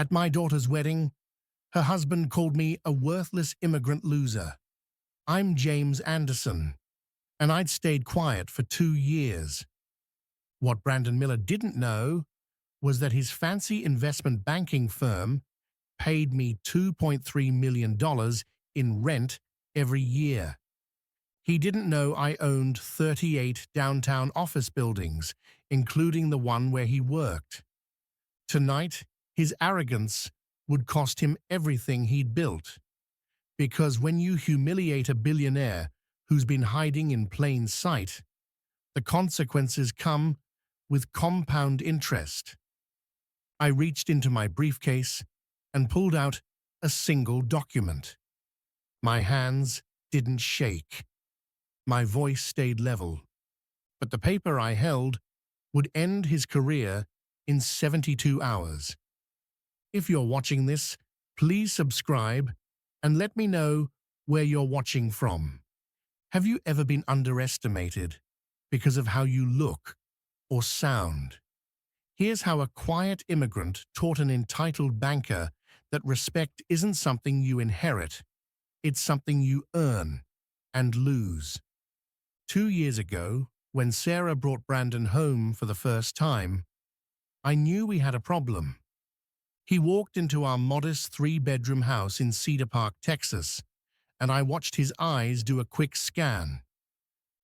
At my daughter's wedding, her husband called me a worthless immigrant loser. I'm James Anderson, and I'd stayed quiet for 2 years. What Brandon Miller didn't know was that his fancy investment banking firm paid me $2.3 million in rent every year. He didn't know I owned 38 downtown office buildings, including the one where he worked. Tonight, his arrogance would cost him everything he'd built. Because when you humiliate a billionaire who's been hiding in plain sight, the consequences come with compound interest. I reached into my briefcase and pulled out a single document. My hands didn't shake. My voice stayed level. But the paper I held would end his career in 72 hours. If you're watching this, please subscribe and let me know where you're watching from. Have you ever been underestimated because of how you look or sound? Here's how a quiet immigrant taught an entitled banker that respect isn't something you inherit, it's something you earn and lose. 2 years ago, when Sarah brought Brandon home for the first time, I knew we had a problem. He walked into our modest 3-bedroom house in Cedar Park, Texas, and I watched his eyes do a quick scan.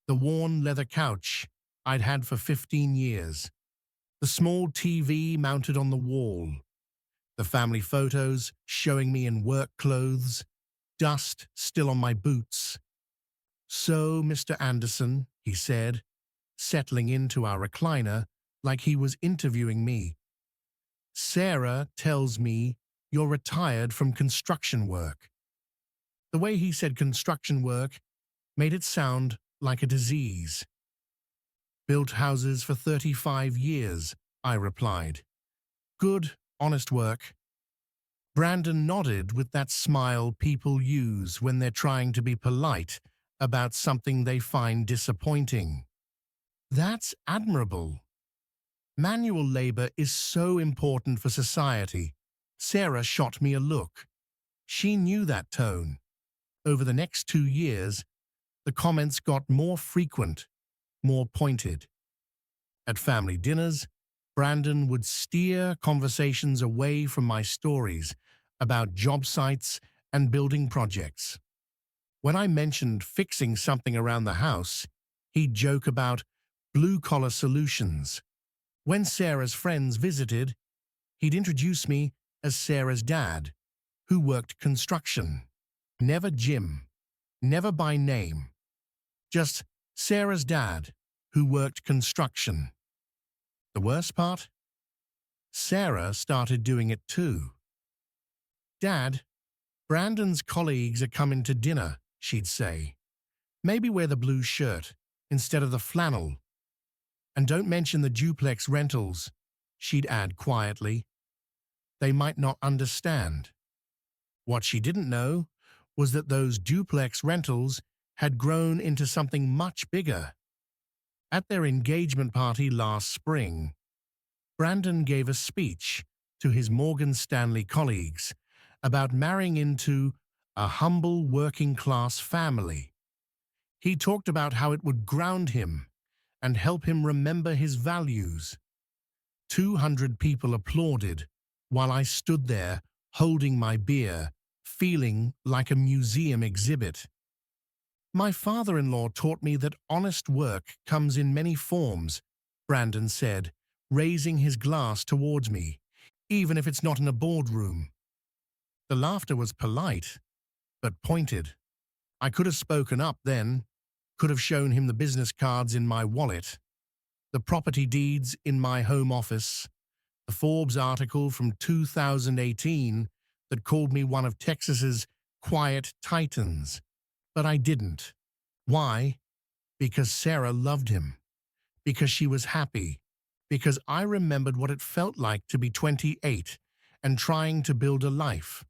The worn leather couch I'd had for 15 years, the small TV mounted on the wall, the family photos showing me in work clothes, dust still on my boots. "So, Mr. Anderson," he said, settling into our recliner like he was interviewing me, "Sarah tells me you're retired from construction work." The way he said construction work made it sound like a disease. "Built houses for 35 years, I replied. "Good, honest work." Brandon nodded with that smile people use when they're trying to be polite about something they find disappointing. "That's admirable. Manual labor is so important for society." Sarah shot me a look. She knew that tone. Over the next 2 years, the comments got more frequent, more pointed. At family dinners, Brandon would steer conversations away from my stories about job sites and building projects. When I mentioned fixing something around the house, he'd joke about blue-collar solutions. When Sarah's friends visited, he'd introduce me as Sarah's dad, who worked construction. Never Jim, never by name. Just Sarah's dad, who worked construction. The worst part? Sarah started doing it too. "Dad, Brandon's colleagues are coming to dinner," she'd say. "Maybe wear the blue shirt instead of the flannel. And don't mention the duplex rentals," she'd add quietly. "They might not understand." What she didn't know was that those duplex rentals had grown into something much bigger. At their engagement party last spring, Brandon gave a speech to his Morgan Stanley colleagues about marrying into a humble working-class family. He talked about how it would ground him and help him remember his values. 200 people applauded while I stood there holding my beer, feeling like a museum exhibit. "My father-in-law taught me that honest work comes in many forms," Brandon said, raising his glass towards me, "even if it's not in a boardroom." The laughter was polite, but pointed. I could have spoken up then, could have shown him the business cards in my wallet, the property deeds in my home office, the Forbes article from 2018 that called me one of Texas's quiet titans. But I didn't. Why? Because Sarah loved him. Because she was happy. Because I remembered what it felt like to be 28 and trying to build a life.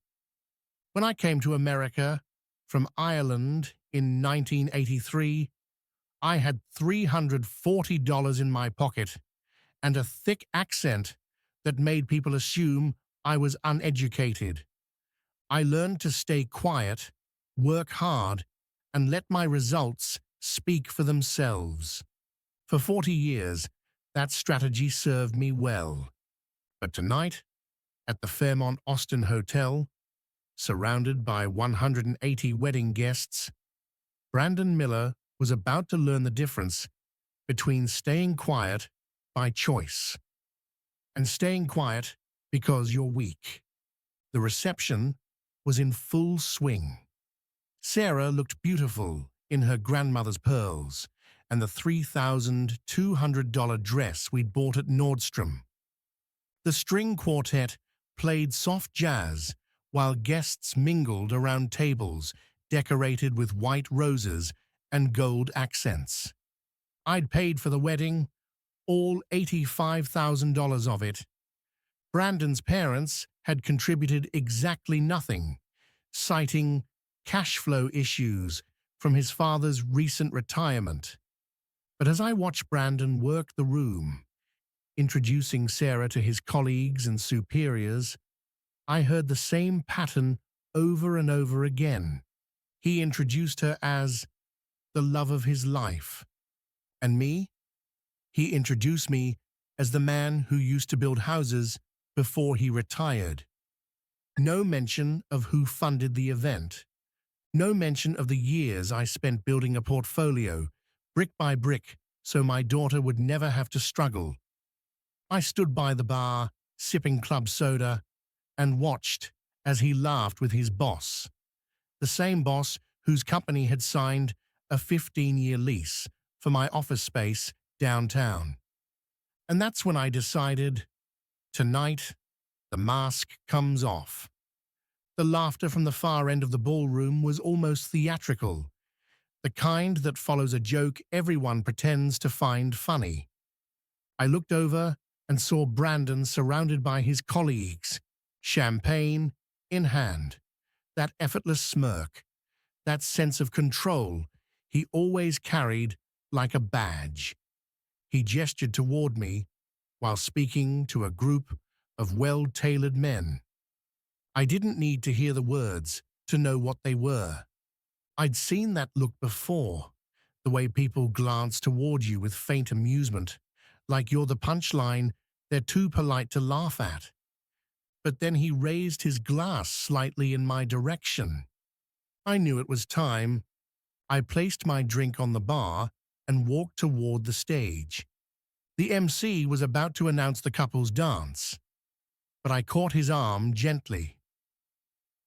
When I came to America from Ireland in 1983, I had $340 in my pocket and a thick accent that made people assume I was uneducated. I learned to stay quiet, work hard, and let my results speak for themselves. For 40 years, that strategy served me well. But tonight, at the Fairmont Austin Hotel, surrounded by 180 wedding guests, Brandon Miller was about to learn the difference between staying quiet by choice and staying quiet because you're weak. The reception was in full swing. Sarah looked beautiful in her grandmother's pearls and the $3,200 dress we'd bought at Nordstrom. The string quartet played soft jazz while guests mingled around tables decorated with white roses and gold accents. I'd paid for the wedding, all $85,000 of it. Brandon's parents had contributed exactly nothing, citing cash flow issues from his father's recent retirement. But as I watched Brandon work the room, introducing Sarah to his colleagues and superiors, I heard the same pattern over and over again. He introduced her as the love of his life. And me? He introduced me as the man who used to build houses before he retired. No mention of who funded the event. No mention of the years I spent building a portfolio, brick by brick, so my daughter would never have to struggle. I stood by the bar, sipping club soda, and watched as he laughed with his boss, the same boss whose company had signed a 15-year lease for my office space downtown. And that's when I decided, tonight, the mask comes off. The laughter from the far end of the ballroom was almost theatrical, the kind that follows a joke everyone pretends to find funny. I looked over and saw Brandon surrounded by his colleagues, champagne in hand, that effortless smirk, that sense of control he always carried like a badge. He gestured toward me while speaking to a group of well-tailored men. I didn't need to hear the words to know what they were. I'd seen that look before, the way people glance toward you with faint amusement, like you're the punchline they're too polite to laugh at. But then he raised his glass slightly in my direction. I knew it was time. I placed my drink on the bar and walked toward the stage. The MC was about to announce the couple's dance, but I caught his arm gently.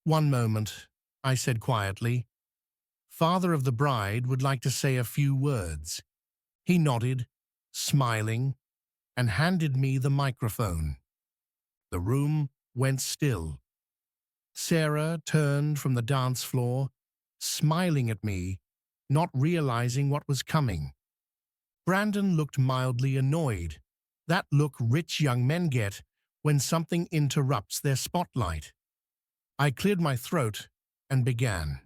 "One moment," I said quietly. "Father of the bride would like to say a few words." He nodded, smiling, and handed me the microphone. The room went still. Sarah turned from the dance floor, smiling at me, not realizing what was coming. Brandon looked mildly annoyed, that look rich young men get when something interrupts their spotlight. I cleared my throat and began.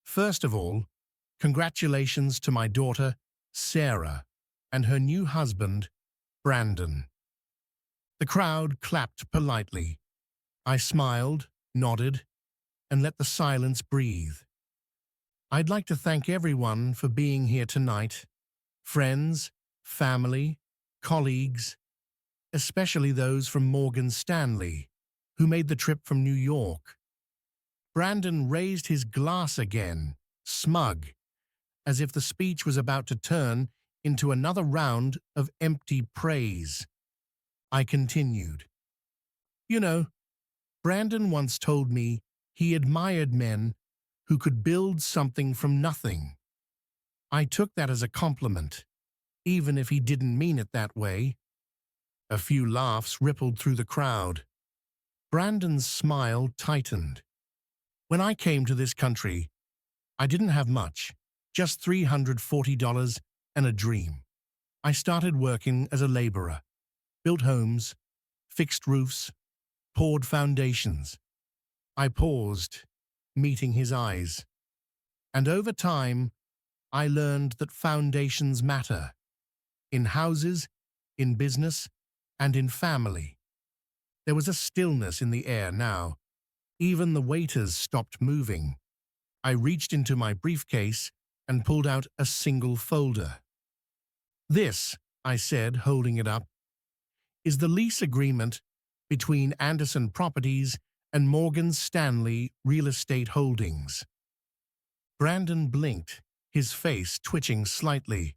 "First of all, congratulations to my daughter, Sarah, and her new husband, Brandon." The crowd clapped politely. I smiled, nodded, and let the silence breathe. "I'd like to thank everyone for being here tonight. Friends, family, colleagues, especially those from Morgan Stanley, who made the trip from New York." Brandon raised his glass again, smug, as if the speech was about to turn into another round of empty praise. I continued. "You know, Brandon once told me he admired men who could build something from nothing. I took that as a compliment, even if he didn't mean it that way." A few laughs rippled through the crowd. Brandon's smile tightened. "When I came to this country, I didn't have much, just $340 and a dream. I started working as a laborer, built homes, fixed roofs, poured foundations." I paused, meeting his eyes. "And over time, I learned that foundations matter. In houses, in business, and in family. There was a stillness in the air now. Even the waiters stopped moving. I reached into my briefcase and pulled out a single folder. "This," I said, holding it up, "is the lease agreement between Anderson Properties and Morgan Stanley Real Estate Holdings." Brandon blinked, his face twitching slightly.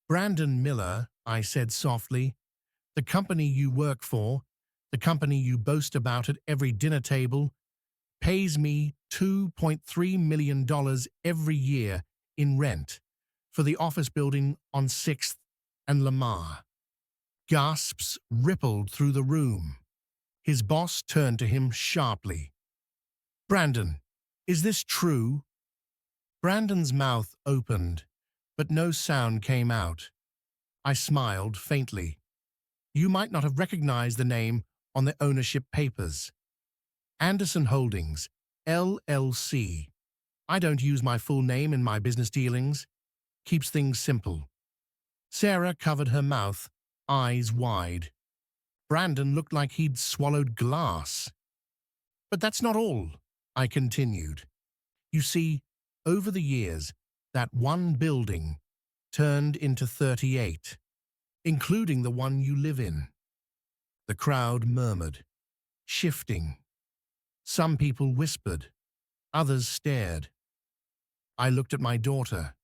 "Brandon Miller," I said softly, "the company you work for, the company you boast about at every dinner table, pays me $2.3 million every year in rent for the office building on 6th and Lamar." Gasps rippled through the room. His boss turned to him sharply. "Brandon, is this true?" Brandon's mouth opened, but no sound came out. I smiled faintly. "You might not have recognized the name on the ownership papers. Anderson Holdings, LLC. I don't use my full name in my business dealings. Keeps things simple." Sarah covered her mouth, eyes wide. Brandon looked like he'd swallowed glass. "But that's not all," I continued. "You see, over the years, that one building turned into 38, including the one you live in." The crowd murmured, shifting. Some people whispered, others stared. I looked at my daughter.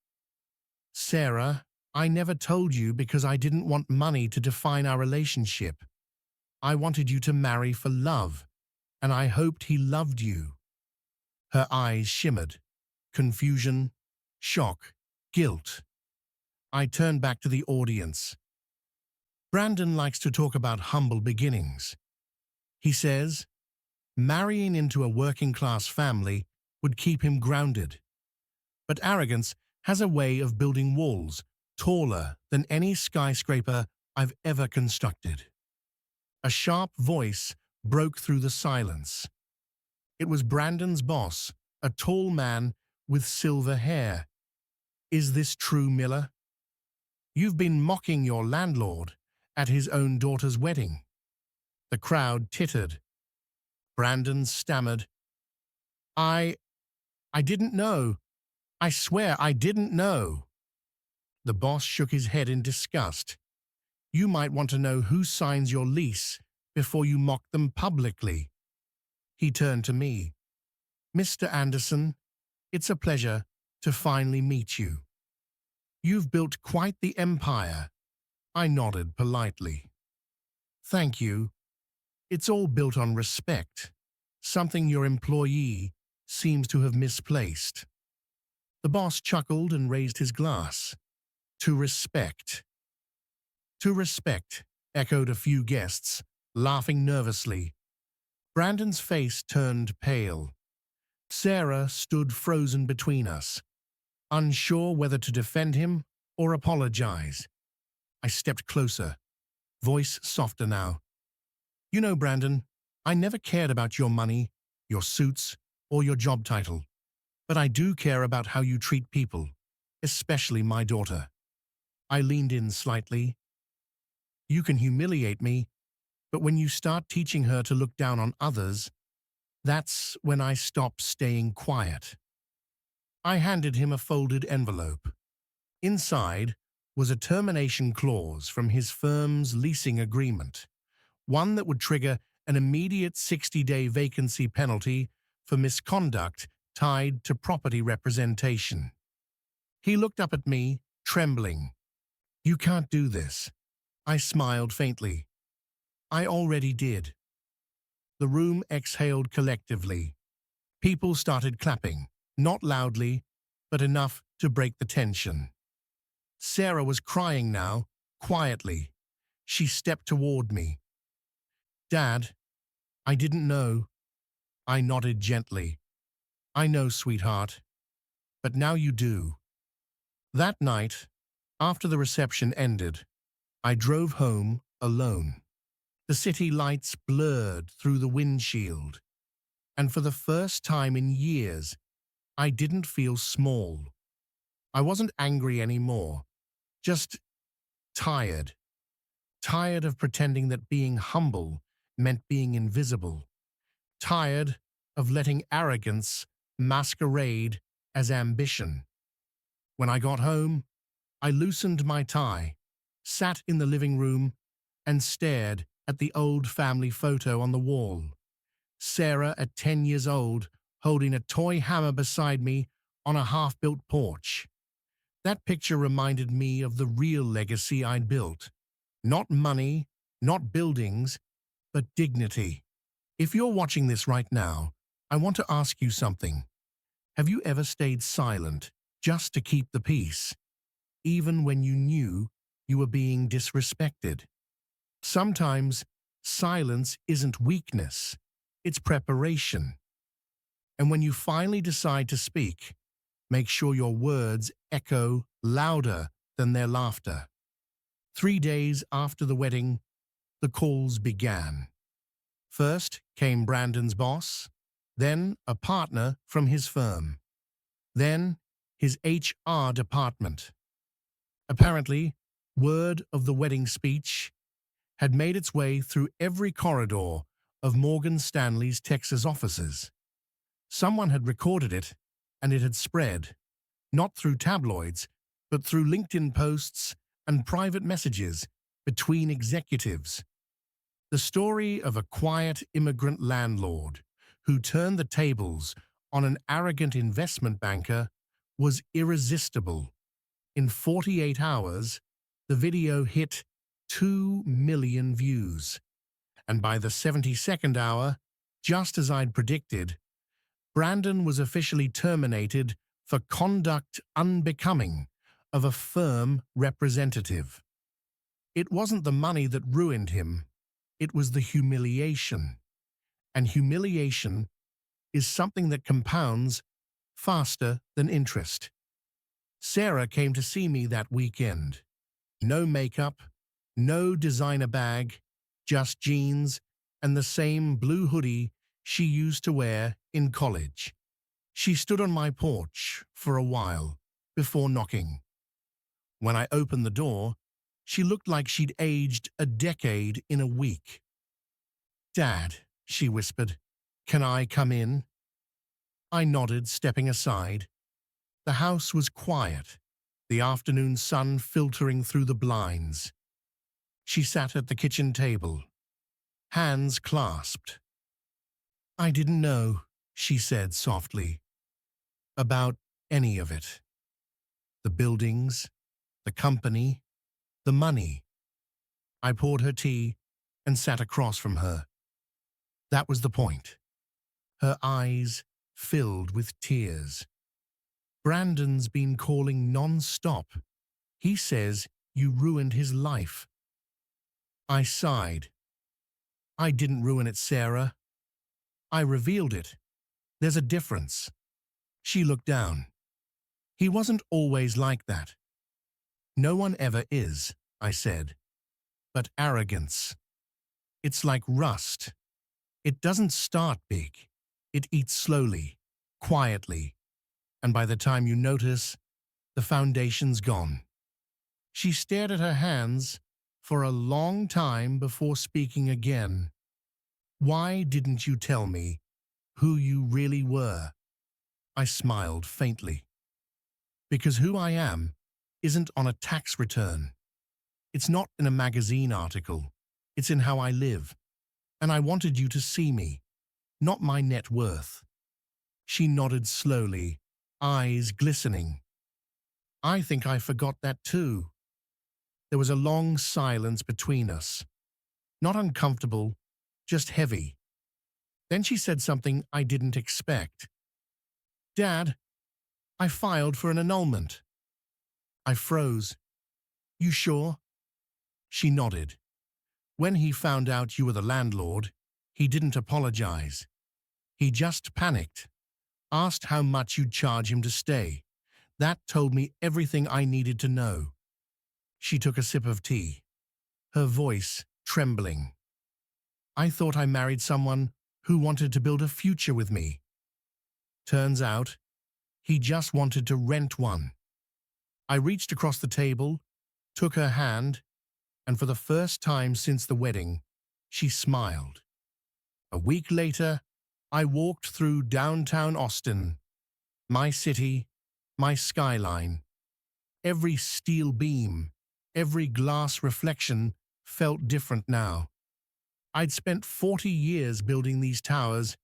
"Sarah, I never told you because I didn't want money to define our relationship. I wanted you to marry for love, and I hoped he loved you." Her eyes shimmered. Confusion, shock, guilt. I turned back to the audience. "Brandon likes to talk about humble beginnings. He says marrying into a working-class family would keep him grounded. But arrogance has a way of building walls taller than any skyscraper I've ever constructed." A sharp voice broke through the silence. It was Brandon's boss, a tall man with silver hair. "Is this true, Miller? You've been mocking your landlord at his own daughter's wedding." The crowd tittered. Brandon stammered, I didn't know. I swear I didn't know." The boss shook his head in disgust. "You might want to know who signs your lease before you mock them publicly." He turned to me. "Mr. Anderson, it's a pleasure to finally meet you. You've built quite the empire." I nodded politely. "Thank you. It's all built on respect, something your employee seems to have misplaced." The boss chuckled and raised his glass. "To respect." "To respect," echoed a few guests, laughing nervously. Brandon's face turned pale. Sarah stood frozen between us, unsure whether to defend him or apologize. I stepped closer, voice softer now. "You know, Brandon, I never cared about your money, your suits, or your job title. But I do care about how you treat people, especially my daughter." I leaned in slightly. "You can humiliate me, but when you start teaching her to look down on others, that's when I stop staying quiet." I handed him a folded envelope. Inside was a termination clause from his firm's leasing agreement, one that would trigger an immediate 60-day vacancy penalty for misconduct tied to property representation. He looked up at me, trembling. "You can't do this." I smiled faintly. "I already did." The room exhaled collectively. People started clapping, not loudly, but enough to break the tension. Sarah was crying now, quietly. She stepped toward me. "Dad, I didn't know." I nodded gently. "I know, sweetheart. But now you do." That night, after the reception ended, I drove home alone. The city lights blurred through the windshield, and for the first time in years, I didn't feel small. I wasn't angry anymore, just tired. Tired of pretending that being humble meant being invisible, tired of letting arrogance masquerade as ambition. When I got home, I loosened my tie, sat in the living room, and stared at the old family photo on the wall. Sarah at 10 years old, holding a toy hammer beside me on a half-built porch. That picture reminded me of the real legacy I'd built. Not money, not buildings, but dignity. If you're watching this right now, I want to ask you something. Have you ever stayed silent just to keep the peace, even when you knew you were being disrespected? Sometimes silence isn't weakness, it's preparation. And when you finally decide to speak, make sure your words echo louder than their laughter. 3 days after the wedding, the calls began. First came Brandon's boss, then a partner from his firm, then his HR department. Apparently, word of the wedding speech had made its way through every corridor of Morgan Stanley's Texas offices. Someone had recorded it, and it had spread, not through tabloids, but through LinkedIn posts and private messages between executives. The story of a quiet immigrant landlord who turned the tables on an arrogant investment banker was irresistible. In 48 hours, the video hit 2 million views. And by the 72nd hour, just as I'd predicted, Brandon was officially terminated for conduct unbecoming of a firm representative. It wasn't the money that ruined him, it was the humiliation. And humiliation is something that compounds faster than interest. Sarah came to see me that weekend. No makeup, no designer bag, just jeans and the same blue hoodie she used to wear in college. She stood on my porch for a while before knocking. When I opened the door, she looked like she'd aged a decade in a week. "Dad," she whispered, "can I come in?" I nodded, stepping aside. The house was quiet, the afternoon sun filtering through the blinds. She sat at the kitchen table, hands clasped. "I didn't know," she said softly, "about any of it. The buildings, the company, the money." I poured her tea and sat across from her. That was the point. Her eyes filled with tears. "Brandon's been calling non-stop. He says you ruined his life." I sighed. "I didn't ruin it, Sarah. I revealed it. There's a difference." She looked down. "He wasn't always like that." "No one ever is," I said. "But arrogance. It's like rust. It doesn't start big. It eats slowly, quietly, and by the time you notice, the foundation's gone." She stared at her hands for a long time before speaking again. "Why didn't you tell me who you really were?" I smiled faintly. "Because who I am isn't on a tax return. It's not in a magazine article. It's in how I live. And I wanted you to see me, not my net worth." She nodded slowly, eyes glistening. "I think I forgot that too." There was a long silence between us. Not uncomfortable, just heavy. Then she said something I didn't expect. "Dad, I filed for an annulment." I froze. "You sure?" She nodded. "When he found out you were the landlord, he didn't apologize. He just panicked, asked how much you'd charge him to stay. That told me everything I needed to know." She took a sip of tea, her voice trembling. "I thought I married someone who wanted to build a future with me. Turns out, he just wanted to rent one." I reached across the table, took her hand, and for the first time since the wedding, she smiled. A week later, I walked through downtown Austin, my city, my skyline. Every steel beam, every glass reflection felt different now. I'd spent 40 years building these towers,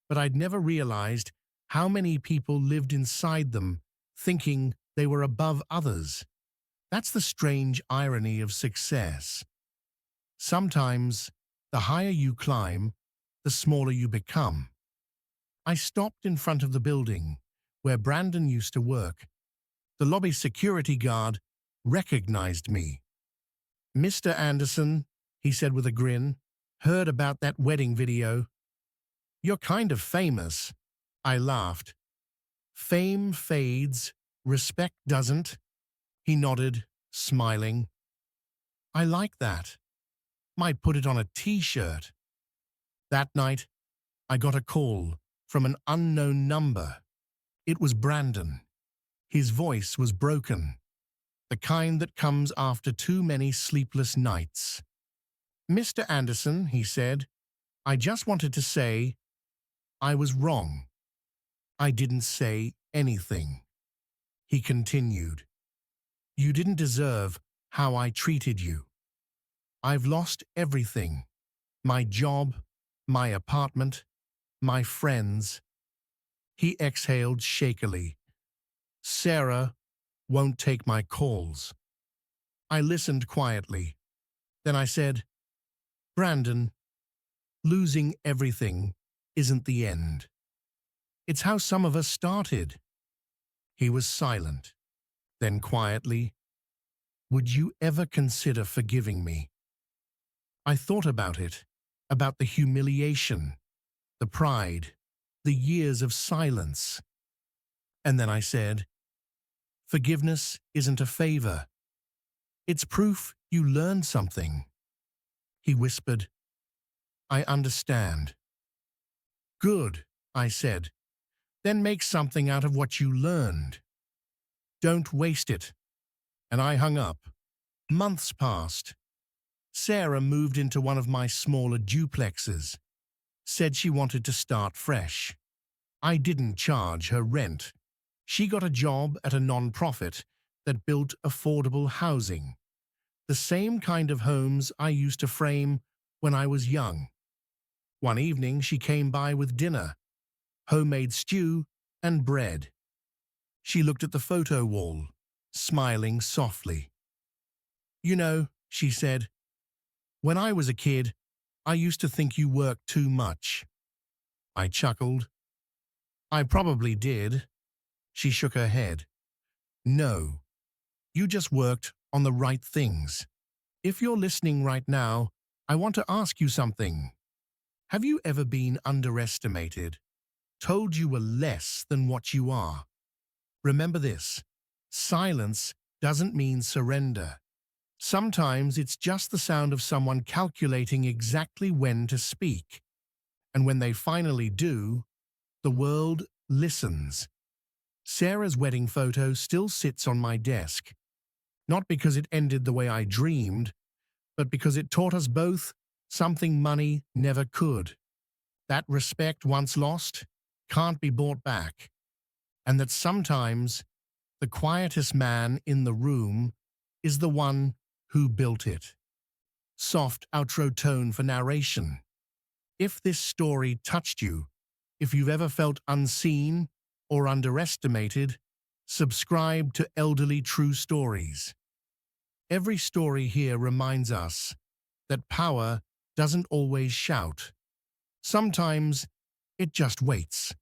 but I'd never realized how many people lived inside them, thinking they were above others. That's the strange irony of success. Sometimes, the higher you climb, the smaller you become. I stopped in front of the building where Brandon used to work. The lobby security guard recognized me. "Mr. Anderson," he said with a grin, "heard about that wedding video. You're kind of famous." I laughed. "Fame fades, respect doesn't." He nodded, smiling. "I like that. Might put it on a t-shirt." That night, I got a call from an unknown number. It was Brandon. His voice was broken, the kind that comes after too many sleepless nights. "Mr. Anderson," he said, "I just wanted to say I was wrong." I didn't say anything. He continued, "You didn't deserve how I treated you. I've lost everything. My job, my apartment, my friends." He exhaled shakily. "Sarah won't take my calls." I listened quietly. Then I said, "Brandon, losing everything isn't the end. It's how some of us started." He was silent. Then quietly, "Would you ever consider forgiving me?" I thought about it, about the humiliation, the pride, the years of silence. And then I said, "Forgiveness isn't a favor. It's proof you learned something." He whispered, "I understand." "Good," I said. "Then make something out of what you learned. Don't waste it." And I hung up. Months passed. Sarah moved into one of my smaller duplexes. Said she wanted to start fresh. I didn't charge her rent. She got a job at a non-profit that built affordable housing. The same kind of homes I used to frame when I was young. One evening she came by with dinner, homemade stew and bread. She looked at the photo wall, smiling softly. "You know," she said, "when I was a kid, I used to think you worked too much." I chuckled. "I probably did." She shook her head. "No, you just worked on the right things. If you're listening right now, I want to ask you something. Have you ever been underestimated, told you were less than what you are? Remember this: silence doesn't mean surrender. Sometimes it's just the sound of someone calculating exactly when to speak. And when they finally do, the world listens. Sarah's wedding photo still sits on my desk, not because it ended the way I dreamed, but because it taught us both something money never could. That respect once lost can't be bought back, and that sometimes the quietest man in the room is the one who built it. Soft outro tone for narration. If this story touched you, if you've ever felt unseen or underestimated, subscribe to Elderly True Stories. Every story here reminds us that power doesn't always shout. Sometimes it just waits.